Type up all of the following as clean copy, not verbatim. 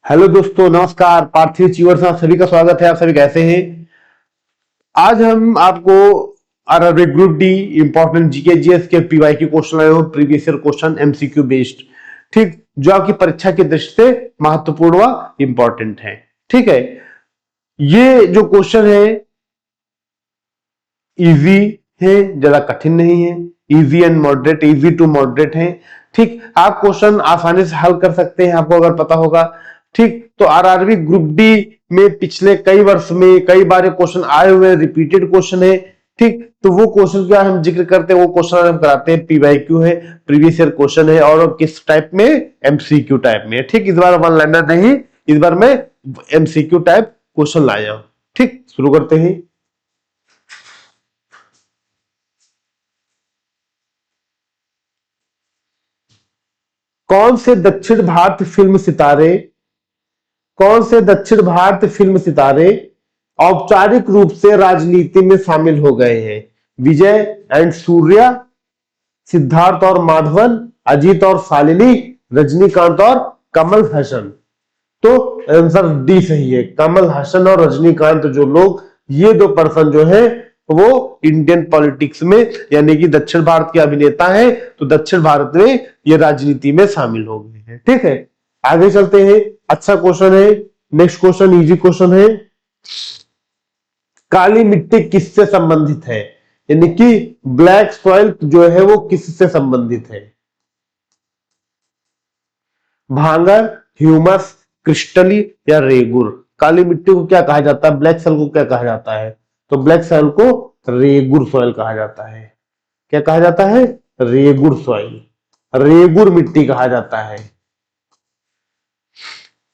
Hello दोस्तों, नमस्कार। पार्थिव चीवर से आप सभी का स्वागत है। आप सभी कैसे हैं? आज हम आपको RRB group D important GK GS के पीवाई के क्वेश्चन आए हो, previous year question MCQ based, ठीक, जो आपकी परीक्षा की दृष्टि से महत्वपूर्ण व इंपॉर्टेंट है। ठीक है, ये जो क्वेश्चन है इजी है, ज्यादा कठिन नहीं है। Easy and moderate, easy to moderate है। ठीक, आप क्वेश्चन आसानी से हल कर सकते हैं, आपको अगर पता होगा। ठीक, तो आरआरबी ग्रुप डी में पिछले कई वर्ष में कई बार क्वेश्चन आए हुए हैं, रिपीटेड क्वेश्चन है। ठीक, तो वो क्वेश्चन का हम जिक्र करते हैं, वो क्वेश्चन हम कराते हैं। पीवाईक्यू है, प्रीवियस ईयर क्वेश्चन है, और किस टाइप में? एमसीक्यू टाइप में। ठीक, इस बार वन लाइनर नहीं, इस बार मैं एमसीक्यू टाइप क्वेश्चन लाया हूं। ठीक, शुरू करते हैं। कौन से दक्षिण भारत फिल्म सितारे कौन से दक्षिण भारत फिल्म सितारे औपचारिक रूप से राजनीति में शामिल हो गए हैं? विजय एंड सूर्या, सिद्धार्थ और माधवन, अजीत और शालिनी, रजनीकांत और कमल हसन। तो आंसर डी सही है। कमल हसन और रजनीकांत जो लोग, ये दो पर्सन जो है वो इंडियन पॉलिटिक्स में, यानी कि दक्षिण भारत के अभिनेता हैं, तो दक्षिण भारत में ये राजनीति में शामिल हो गए हैं। ठीक है, आगे चलते हैं। अच्छा क्वेश्चन है। नेक्स्ट क्वेश्चन इजी क्वेश्चन है। काली मिट्टी किससे संबंधित है? यानी कि ब्लैक सॉइल जो है वो किससे संबंधित है? भांगर, ह्यूमस, क्रिस्टली या रेगुर? काली मिट्टी को क्या कहा जाता है? ब्लैक सॉइल को क्या कहा जाता है? तो ब्लैक सॉइल को रेगुर सॉइल कहा जाता है। क्या कहा जाता है? रेगुर सॉइल, रेगुर मिट्टी कहा जाता है।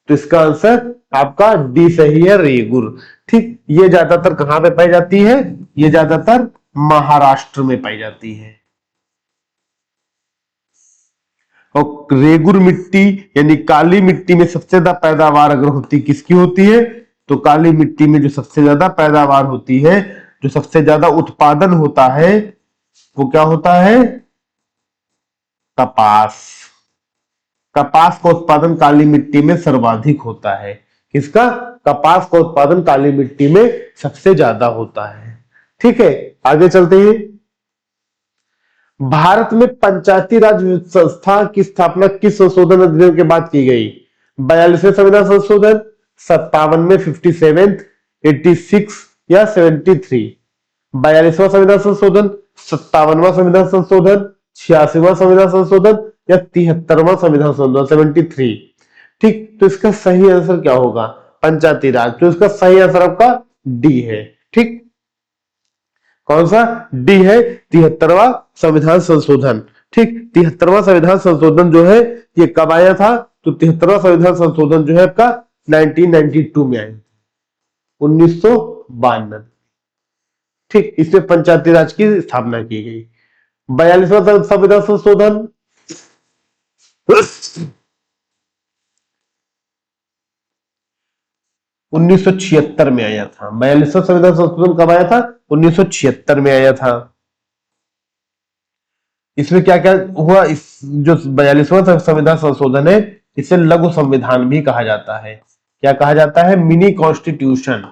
तो इसका आंसर आपका डी सही है, रेगुर। ठीक, ये ज्यादातर कहां पे पाई जाती है? ये ज्यादातर महाराष्ट्र में पाई जाती है। और रेगुर मिट्टी यानी काली मिट्टी में सबसे ज्यादा पैदावार अगर होती, किसकी होती है? तो काली मिट्टी में जो सबसे ज्यादा पैदावार होती है, जो सबसे ज्यादा उत्पादन होता है, वो क्या होता है? कपास। कपास का उत्पादन काली मिट्टी में सर्वाधिक होता है। किसका? कपास का उत्पादन काली मिट्टी में सबसे ज्यादा होता है। ठीक है, आगे चलते हैं। भारत में पंचायती राज संस्था की स्थापना किस संशोधन अधिनियम के बाद की गई? 42वें संविधान संशोधन, 57वें, 57, 86 या 73? 42वां संविधान संशोधन, 57वां संविधान संशोधन, 86वां संविधान संशोधन या 73वां संविधान संशोधन, 73? ठीक, तो इसका सही आंसर क्या होगा? पंचायती राज। तो इसका सही आंसर आपका डी है। ठीक, कौन सा? डी है, 73वां संविधान संशोधन। ठीक, 73वां संविधान संशोधन जो है ये कब आया था? तो 73वां संविधान संशोधन जो है आपका 1992 में आया, 1992। ठीक, इसमें पंचायती राज की स्थापना की गई। 42वां संविधान संशोधन 1976 में आया था। 42वां संविधान संशोधन कब आया था? 1976 में आया था। इसमें क्या क्या हुआ? इस जो 42वां संविधान संशोधन है, इसे लघु संविधान भी कहा जाता है। क्या कहा जाता है? मिनी कॉन्स्टिट्यूशन,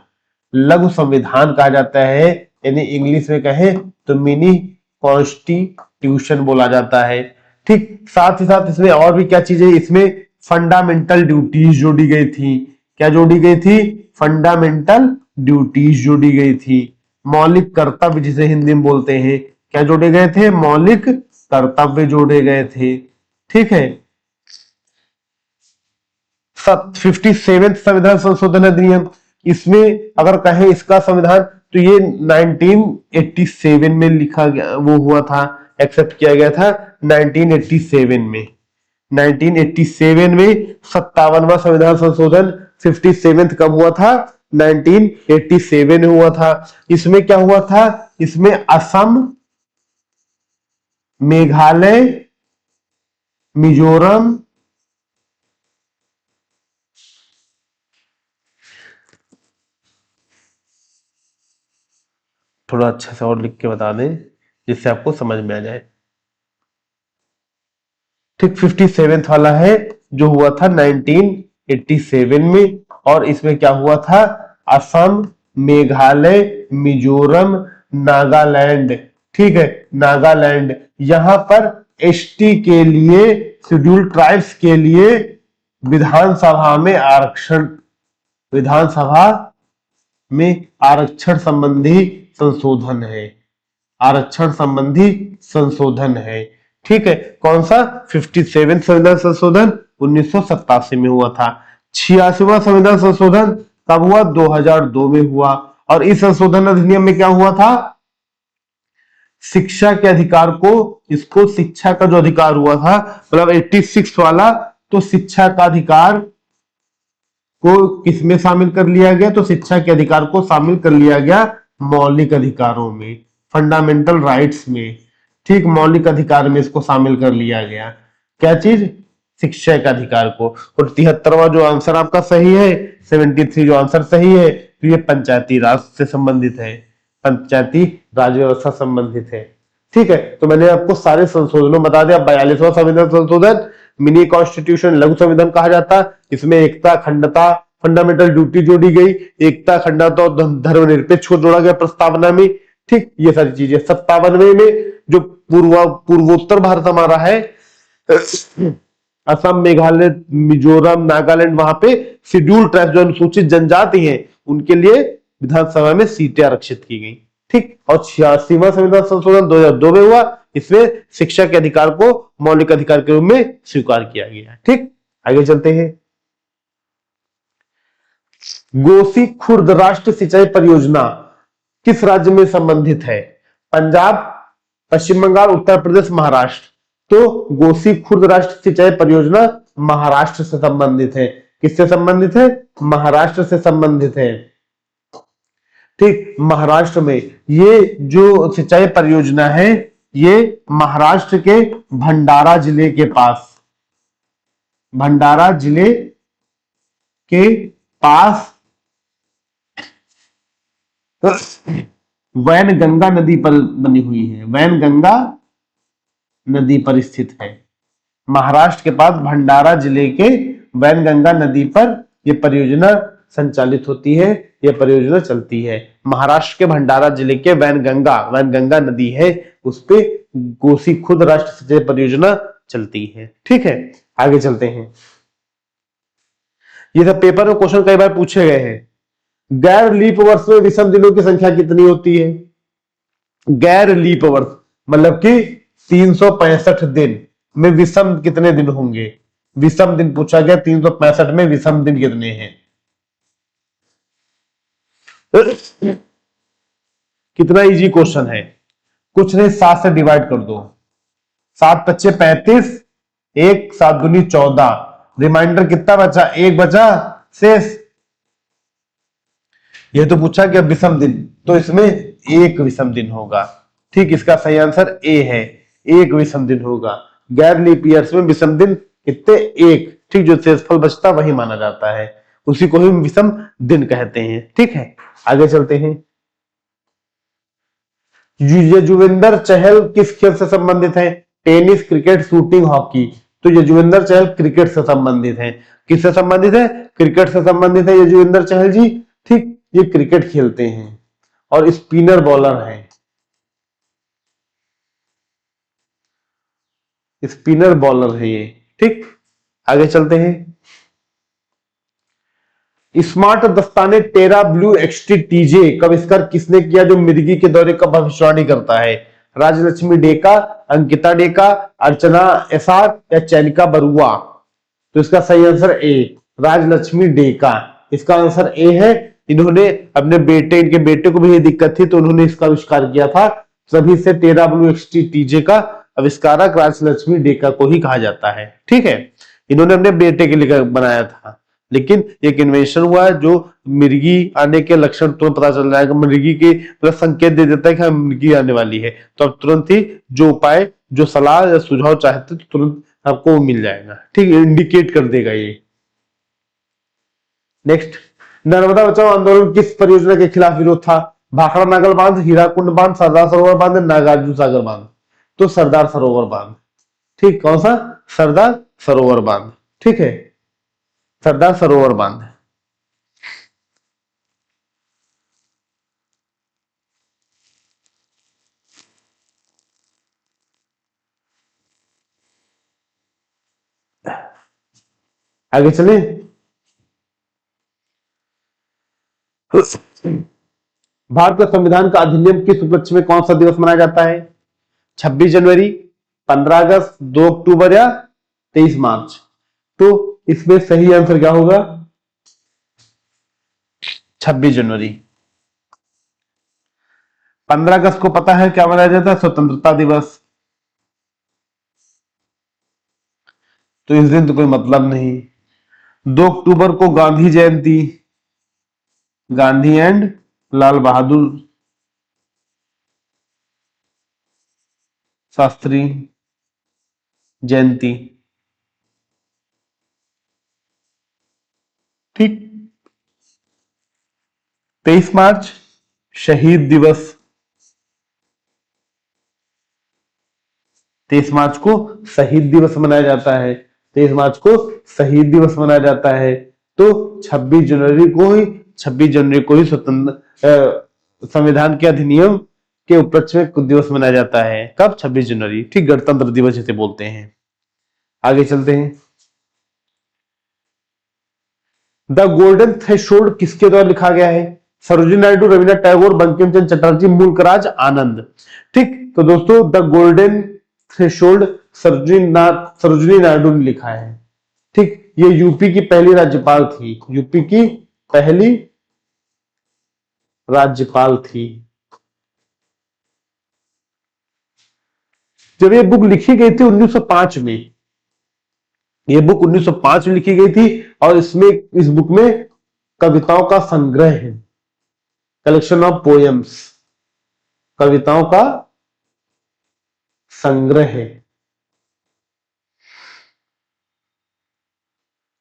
लघु संविधान कहा जाता है। यानी इंग्लिश में कहें तो मिनी कॉन्स्टिट्यूशन बोला जाता है। ठीक, साथ ही साथ इसमें और भी क्या चीजें, इसमें फंडामेंटल ड्यूटीज जोड़ी गई थी। क्या जोड़ी गई थी? फंडामेंटल ड्यूटीज जोड़ी गई थी। मौलिक कर्तव्य जिसे हिंदी में बोलते हैं, क्या जोड़े गए थे? मौलिक कर्तव्य जोड़े गए थे। ठीक है, 57 संविधान संशोधन अधिनियम, इसमें अगर कहें इसका संविधान, तो ये 1987 में लिखा गया, वो हुआ था, एक्सेप्ट किया गया था 1987 में। 1987 में 57वां संविधान संशोधन 57 कब हुआ था? 1987 में हुआ था। इसमें क्या हुआ था? इसमें असम, मेघालय, मिजोरम, थोड़ा अच्छा से और लिख के बता दें जिससे आपको समझ में आ जाए। ठीक, 57 वाला है जो हुआ था 19 87 में, और इसमें क्या हुआ था, असम, मेघालय, मिजोरम, नागालैंड, ठीक है, नागालैंड, यहां पर एसटी के लिए, शेड्यूल्ड ट्राइब्स के लिए विधानसभा में आरक्षण, विधानसभा में आरक्षण संबंधी संशोधन है, आरक्षण संबंधी संशोधन है, ठीक है। कौन सा, 57 संविधान संशोधन 1987 में हुआ था। 86वां संविधान संशोधन कब हुआ, 2002 में हुआ। और इस संशोधन अधिनियम में क्या हुआ था, शिक्षा के अधिकार को, इसको शिक्षा का जो अधिकार हुआ था, मतलब 86 वाला, तो शिक्षा का अधिकार को किसमें शामिल कर लिया गया, तो शिक्षा के अधिकार को शामिल कर लिया गया मौलिक अधिकारों में, फंडामेंटल राइट्स में, ठीक, मौलिक अधिकार में इसको शामिल कर लिया गया। क्या चीज, शिक्षा का अधिकार को। और 73वां जो आंसर आपका सही है, 73 जो आंसर सही है, तो ये पंचायती राज से संबंधित है, पंचायती राज व्यवस्था संबंधित है, ठीक है। तो मैंने आपको सारे संशोधनों बता दिया। 42वां संविधान संशोधन मिनी कॉन्स्टिट्यूशन, लघु संविधान कहा जाता, इसमें एकता, अखंडता, फंडामेंटल ड्यूटी जोड़ी गई, एकता, अखंडता और धर्मनिरपेक्ष को जोड़ा गया प्रस्तावना में, ठीक, ये सारी चीजें। 57वें में जो पूर्वोत्तर भारत हमारा है, असम, मेघालय, मिजोरम, नागालैंड, वहां पे शेड्यूल्ड ट्राइब जो अनुसूचित जनजाति हैं, उनके लिए विधानसभा में सीटें आरक्षित की गई, ठीक। और 86वां संविधान संशोधन 2002 में हुआ, इसमें शिक्षा के अधिकार को मौलिक अधिकार के रूप में स्वीकार किया गया, ठीक। आगे चलते हैं। गोसी खुर्द राष्ट्रीय सिंचाई परियोजना किस राज्य में संबंधित है, पंजाब, पश्चिम बंगाल, उत्तर प्रदेश, महाराष्ट्र। तो गोसी खुर्द राष्ट्रीय सिंचाई परियोजना महाराष्ट्र से संबंधित है। किससे संबंधित है, महाराष्ट्र से संबंधित है, ठीक। महाराष्ट्र में ये जो सिंचाई परियोजना है, ये महाराष्ट्र के भंडारा जिले के पास, भंडारा जिले के पास वैनगंगा नदी पर बनी हुई है, वैनगंगा नदी पर स्थित है। महाराष्ट्र के पास भंडारा जिले के वैनगंगा नदी पर यह परियोजना संचालित होती है, यह परियोजना चलती है। महाराष्ट्र के भंडारा जिले के वैनगंगा नदी है, उस पे गोसी खुर्द राष्ट्रीय सिंचाई परियोजना चलती है, ठीक है। आगे चलते हैं। ये सब पेपर में क्वेश्चन कई बार पूछे गए हैं। गैर लीप वर्ष में विषम दिनों की संख्या कितनी होती है, गैर लीप वर्ष मतलब कि 365 दिन में विषम कितने दिन होंगे, विषम दिन पूछा गया, 365 में विषम दिन कितने हैं, कितना इजी क्वेश्चन है, कुछ नहीं, 7 से डिवाइड कर दो, 7 पच्चे 35, 1 7 दूनी 14, रिमाइंडर कितना बचा, 1 बचा शेष। यह तो पूछा कि विषम दिन, तो इसमें 1 विषम दिन होगा, ठीक। इसका सही आंसर ए है, 1 विषम दिन होगा। गैर लीप ईयर्स में विषम दिन कितने, 1, ठीक। जो शेषफल बचता वही माना जाता है, उसी को ही विषम दिन कहते हैं, ठीक है। आगे चलते हैं। यजुवेंद्र चहल किस खेल से संबंधित है, टेनिस, क्रिकेट, शूटिंग, हॉकी। तो यजुवेंद्र चहल क्रिकेट से संबंधित है। किससे संबंधित है, क्रिकेट से संबंधित है यजुवेंद्र चहल जी, ठीक। ये क्रिकेट खेलते हैं और स्पिनर बॉलर हैं, स्पिनर बॉलर है ये, ठीक। आगे चलते हैं। स्मार्ट दस्ताने टेरा ब्लू एक्सटी टीजे का आविष्कार किसने किया, जो मिर्गी के दौरे का भविष्यवाणी करता है, राजलक्ष्मी डेका, अंकिता डेका, अर्चना एसार या चैनिका बरुआ। तो इसका सही आंसर ए, राजलक्ष्मी डेका, इसका आंसर ए है। इन्होंने अपने बेटे, इनके बेटे को भी ये दिक्कत थी, तो उन्होंने इसका आविष्कार किया था। सभी से टेरा ब्लू एक्सटी टीजे का आविष्कारक राजलक्ष्मी डेका को ही कहा जाता है, ठीक है। इन्होंने अपने बेटे के लिए बनाया था, लेकिन एक इन्वेंशन हुआ है जो मिर्गी आने के लक्षण तुरंत पता चल जाएगा, मिर्गी के मतलब संकेत दे देता है कि मिर्गी आने वाली है, तो अब तुरंत ही जो उपाय, जो सलाह या सुझाव चाहते तो तुरंत आपको मिल जाएगा, ठीक, इंडिकेट कर देगा ये। नेक्स्ट, नर्मदा बचाओ आंदोलन किस परियोजना के खिलाफ विरोध था, भाखड़ा नागल बांध, हीराकुंड बांध, सरदार सरोवर बांध, नागार्जुन सागर बांध। तो सरदार सरोवर बांध, ठीक। कौन सा, सरदार सरोवर बांध, ठीक है। सरदार सरोवर बांध। आगे चले। भारत का संविधान का अधिनियम किस उपलक्ष्य में कौन सा दिवस मनाया जाता है? 26 जनवरी, 15 अगस्त, 2 अक्टूबर या 23 मार्च? तो इसमें सही आंसर क्या होगा? 26 जनवरी। 15 अगस्त को पता है क्या मनाया जाता है? स्वतंत्रता दिवस। तो इस दिन तो कोई मतलब नहीं। 2 अक्टूबर को गांधी जयंती, गांधी एंड लाल बहादुर शास्त्री जयंती। ठीक। 23 मार्च शहीद दिवस। 23 मार्च को शहीद दिवस मनाया जाता है। 23 मार्च को शहीद दिवस मनाया जाता है। तो 26 जनवरी को ही स्वतंत्र संविधान के अधिनियम के उपलक्ष्य में दिवस मनाया जाता है। कब? 26 जनवरी। ठीक, गणतंत्र दिवस जिसे बोलते हैं। आगे चलते हैं। द गोल्डन थ्रेशोल्ड किसके द्वारा लिखा गया है? सरोजिनी नायडू, रविन्द्रनाथ टैगोर, बंकिम चंद्र चटर्जी, मुल्कराज आनंद। ठीक, तो दोस्तों the golden threshold Sarojini Naidu ने लिखा है। ठीक, ये यूपी की पहली राज्यपाल थी। यूपी की पहली राज्यपाल थी। जब ये बुक लिखी गई थी 1905 में, ये बुक 1905 में लिखी गई थी और इस बुक में कविताओं का संग्रह है, कलेक्शन ऑफ पोएम्स, कविताओं का संग्रह है,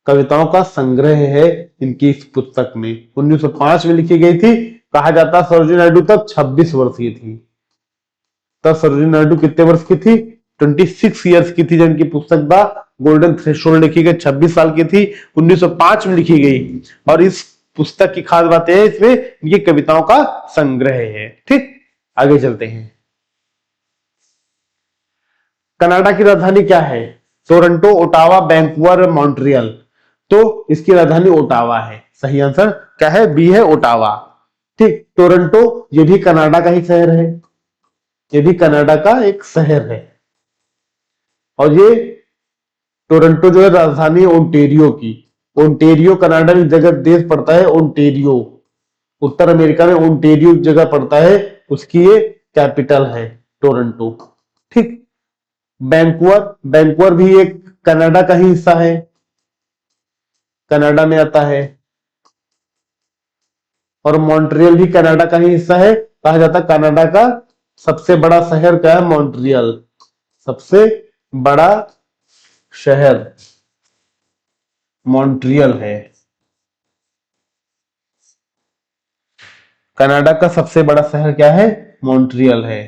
कविताओं का संग्रह है इनकी इस पुस्तक में। 1905 में लिखी गई थी। कहा जाता सरोजिनी नायडू तब 26 वर्ष की थी। तब सरोजिनी नायडू कितने वर्ष की थी? 26 ईयर्स की थी जब इनकी पुस्तक द गोल्डन थ्रेशोल्ड लिखी गई। 26 साल की थी, 1905 में लिखी गई। और इस पुस्तक की खास बात है इसमें इनकी कविताओं का संग्रह है। ठीक, आगे चलते हैं। कनाडा की राजधानी क्या है? Toronto, Ottawa, Vancouver, Montreal? तो इसकी राजधानी ओटावा है। सही आंसर क्या है? बी है, ओटावा। ठीक, टोरंटो ये भी कनाडा का ही शहर है। ये भी कनाडा का एक शहर है। और ये टोरंटो जो है राजधानी ओंटेरियो की। ओंटेरियो कनाडा में जगह देश पड़ता है ओंटेरियो। उत्तर अमेरिका में ओंटेरियो जगह पड़ता है, उसकी ये कैपिटल है टोरंटो। ठीक, वैंकूवर भी एक कनाडा का ही हिस्सा है, कनाडा में आता है। और मॉन्ट्रियल भी कनाडा का ही हिस्सा है। कहा जाता है कनाडा का सबसे बड़ा शहर क्या है? मॉन्ट्रियल। सबसे बड़ा शहर मॉन्ट्रियल है। कनाडा का सबसे बड़ा शहर क्या है? मॉन्ट्रियल है।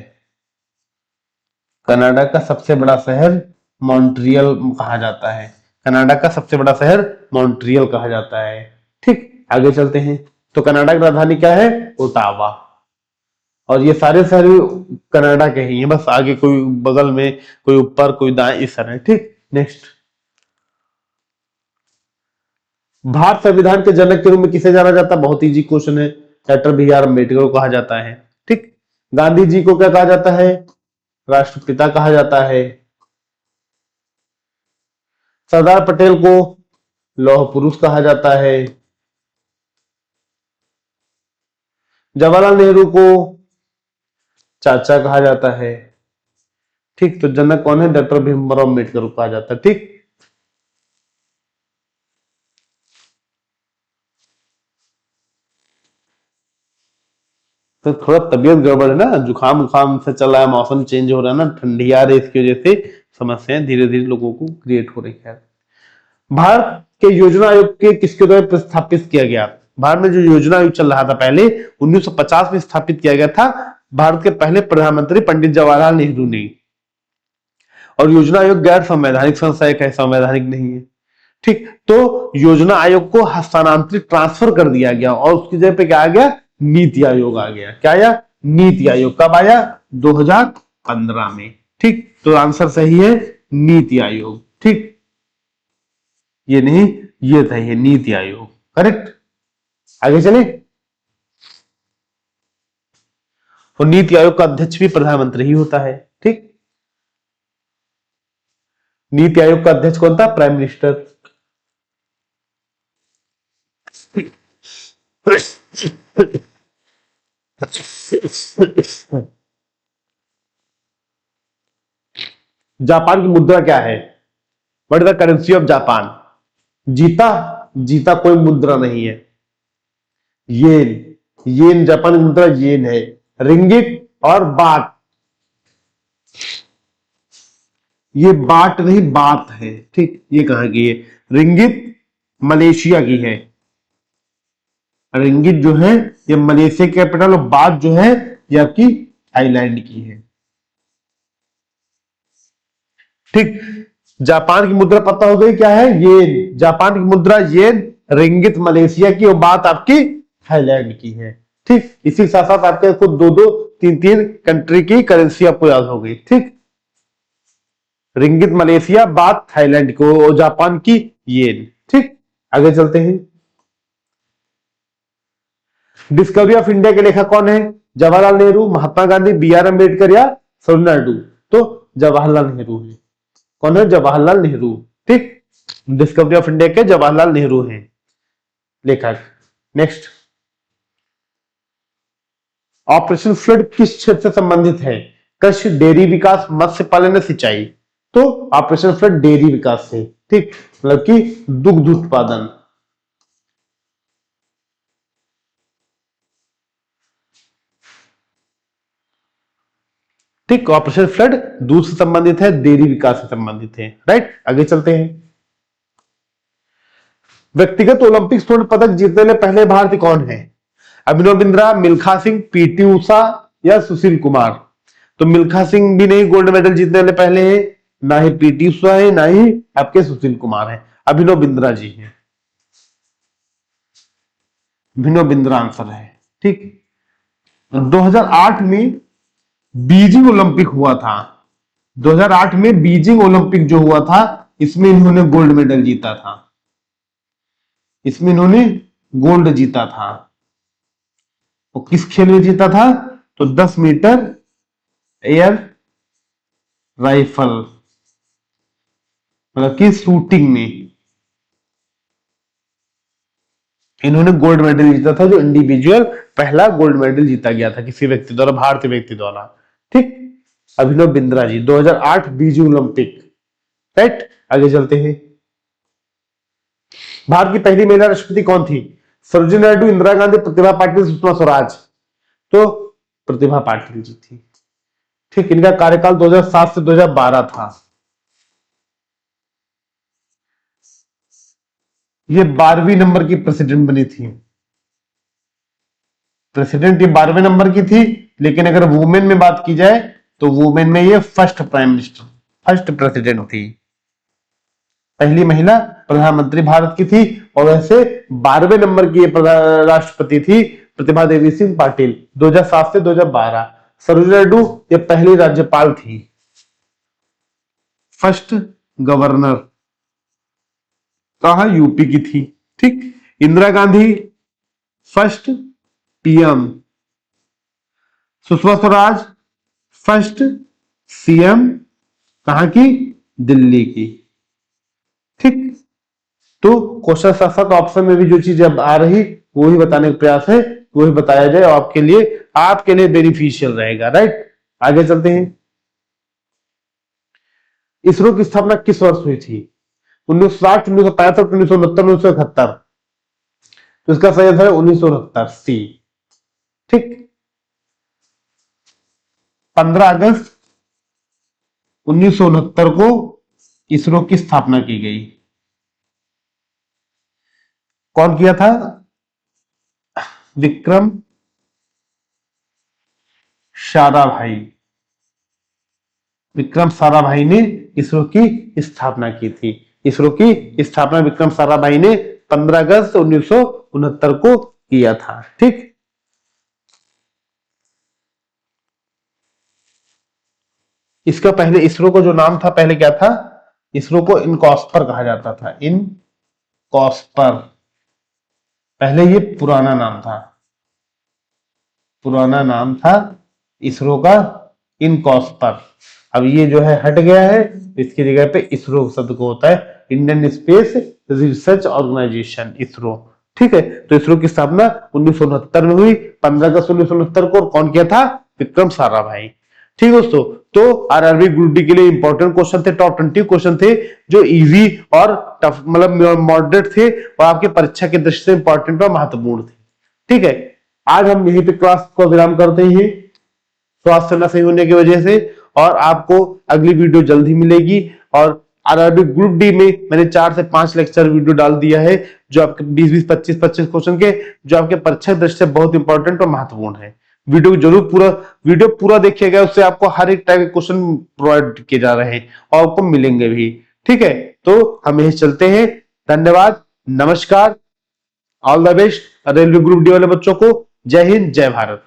कनाडा का सबसे बड़ा शहर मॉन्ट्रियल कहा जाता है। कनाडा का सबसे बड़ा शहर मॉन्ट्रियल कहा जाता है। ठीक, आगे चलते हैं। तो कनाडा की राजधानी क्या है? ओटावा। और ये सारे शहर कनाडा के ही हैं, बस आगे कोई बगल में, कोई ऊपर, कोई दाएं, इस तरह। ठीक, नेक्स्ट। भारत संविधान के जनक के रूप में किसे जाना जाता है? बहुत इजी क्वेश्चन है। डॉक्टर बी आर अम्बेडकर को कहा जाता है। ठीक, गांधी जी को क्या कहा जाता है? राष्ट्रपिता कहा जाता है। सरदार पटेल को लौह पुरुष कहा जाता है। जवाहरलाल नेहरू को चाचा कहा जाता है। ठीक, तो जनक कौन है? डॉक्टर भीमराव अम्बेडकर को कहा जाता है। ठीक, तो थोड़ा तबीयत गड़बड़ है ना, जुकाम उखाम से चल रहा है, मौसम चेंज हो रहा है ना, ठंडी आ रही है, इसकी वजह से समस्याएं धीरे धीरे लोगों को क्रिएट हो रही है। भारत के योजना आयोग के किसके द्वारा प्रस्थापित किया गया? भारत में जो योजना आयोग चल रहा था पहले 1950 में स्थापित किया गया था, भारत के पहले प्रधानमंत्री पंडित जवाहरलाल नेहरू ने। और योजना आयोग गैर संवैधानिक संस्था है, संवैधानिक नहीं है। ठीक, तो योजना आयोग को हस्तांतरित ट्रांसफर कर दिया गया और उसकी जगह पे क्या आ गया, नीति आयोग आ गया। क्या आया, नीति आयोग। कब आया, 2015 में। ठीक, तो आंसर सही है नीति आयोग। ठीक, ये नहीं, ये था, ये नीति आयोग, करेक्ट। आगे चले। और नीति आयोग का अध्यक्ष भी प्रधानमंत्री ही होता है। ठीक, नीति आयोग का अध्यक्ष कौन था, प्राइम मिनिस्टर। जापान की मुद्रा क्या है, what is the currency of Japan. जीता, जीता कोई मुद्रा नहीं है, येन, येन जापान की मुद्रा येन है। रिंगिट और बाट, ये बाट नहीं बात है। ठीक, ये कहां की है, रिंगिट मलेशिया की है। रिंगिट जो है ये मलेशिया कैपिटल, और बात जो है ये आपकी थाईलैंड की है। ठीक, जापान की मुद्रा पता हो गई क्या है, येन, जापान की मुद्रा येन, रिंगित मलेशिया की और बात आपकी थाईलैंड की है। ठीक, इसी के साथ साथ आपके खुद दो दो तीन तीन कंट्री की करेंसी आपको याद हो गई। ठीक, रिंगित मलेशिया, बात थाईलैंड को, और जापान की येन। ठीक, आगे चलते हैं। डिस्कवरी ऑफ इंडिया के लेखक कौन है, जवाहरलाल नेहरू, महात्मा गांधी, बी आर अम्बेडकर या सरोजिनी नायडू। तो जवाहरलाल नेहरू है। कौन है, जवाहरलाल नेहरू। ठीक, डिस्कवरी ऑफ इंडिया के जवाहरलाल नेहरू हैं लेखक। नेक्स्ट, ऑपरेशन फ्लड किस क्षेत्र से संबंधित है, कृषि, डेयरी विकास, मत्स्य पालन या सिंचाई। तो ऑपरेशन फ्लड डेयरी विकास से। ठीक, मतलब कि दुग्ध उत्पादन। ठीक, ऑपरेशन फ्लड दूध से संबंधित है, डेयरी विकास से संबंधित है। राइट, आगे चलते हैं। व्यक्तिगत ओलंपिक स्वर्ण पदक जीतने वाले पहले भारतीय कौन है, अभिनव बिंद्रा, मिल्खा सिंह, पीटी उषा या सुशील कुमार। तो मिल्खा सिंह भी नहीं गोल्ड मेडल जीतने वाले पहले है, ना ही पीटी उषा है, ना ही आपके सुशील कुमार है, अभिनव बिंद्रा जी हैं। अभिनव बिंद्रा आंसर है। ठीक, 2008 में बीजिंग ओलंपिक हुआ था। 2008 में बीजिंग ओलंपिक जो हुआ था, इसमें इन्होंने गोल्ड मेडल जीता था। इसमें इन्होंने गोल्ड जीता था। वो किस खेल में जीता था, तो 10 मीटर एयर राइफल, मतलब कि शूटिंग में इन्होंने गोल्ड मेडल जीता था, जो इंडिविजुअल पहला गोल्ड मेडल जीता गया था किसी व्यक्ति द्वारा, भारतीय व्यक्ति द्वारा। ठीक, Abhinav Bindra ji, 2008 Beijing Olympic. Right, आगे चलते हैं। भारत की पहली महिला राष्ट्रपति कौन थी, सरोजिनी नायडू, इंदिरा गांधी, प्रतिभा पाटिल, सुषमा स्वराज। तो प्रतिभा पाटिल जी थी। ठीक, इनका कार्यकाल 2007 से 2012 था। ये 12वीं नंबर की प्रेसिडेंट बनी थी। प्रेसिडेंट ये 12वें नंबर की थी, लेकिन अगर वुमेन में बात की जाए तो वुमेन में ये first prime minister, first president थी, पहली महिला प्रधानमंत्री भारत की थी। और वैसे 12वें नंबर की राष्ट्रपति थी प्रतिभा देवी सिंह पाटिल, 2007 से 2012। सरोजिनी नायडू ये पहली राज्यपाल थी, फर्स्ट गवर्नर, कहा, यूपी की थी। ठीक, Indira Gandhi first PM, Sushma Swaraj first CM, कहां की, दिल्ली की। ठीक, तो क्वेश्चन साथ साथ ऑप्शन में भी जो चीज अब आ रही वो ही बताने का प्रयास है, वो ही बताया जाए, आपके लिए बेनिफिशियल रहेगा। राइट, आगे चलते हैं। इसरो की स्थापना किस वर्ष हुई थी, 1960, 1965, 1969, 1971। तो इसका सही आंसर है 1969, सी। ठीक, 15 अगस्त 1969 को इसरो की स्थापना की गई। कौन किया था, विक्रम साराभाई, विक्रम साराभाई ने इसरो की स्थापना की थी। इसरो की स्थापना विक्रम साराभाई ने 15 अगस्त 1969 को किया था। ठीक, इसका पहले इसरो को जो नाम था पहले क्या था, इसरो को इनकॉस्पर कहा जाता था, इनकॉस्पर, पहले ये पुराना नाम था, पुराना नाम था इसरो का इनकॉस्पर। अब ये जो है हट गया है, इसकी जगह पे इसरो शब्द को होता है Indian Space Research Organisation, ISRO. ठीक है, तो इसरो की स्थापना 1969 में हुई, 15 अगस्त 1969 को। कौन किया था? विक्रम साराभाई। ठीक दोस्तों, तो आरआरबी ग्रुप डी के लिए इंपॉर्टेंट क्वेश्चन थे, टॉप 20 क्वेश्चन थे जो इजी और टफ मतलब मॉडरेट थे और आपके परीक्षा की दृष्टि से इंपॉर्टेंट और महत्वपूर्ण थे। ठीक है, आज हम यहीं पे क्लास को विराम करते हैं स्वास्थ्य न सही होने की वजह से, और आपको अगली वीडियो जल्द ही मिलेगी। और आरआरबी ग्रुप डी में मैंने 4 से 5 लेक्चर वीडियो डाल दिया है जो आपके 20-20, 25-25 क्वेश्चन के, जो आपके परीक्षा दृष्टि से बहुत इंपॉर्टेंट और महत्वपूर्ण है। वीडियो पूरा देखिएगा, उससे आपको हर एक टाइप के क्वेश्चन प्रोवाइड किए जा रहे हैं और आपको मिलेंगे भी। ठीक है, तो हम यही चलते हैं। धन्यवाद, नमस्कार, all the best railway group D वाले बच्चों को। जय हिंद, जय भारत।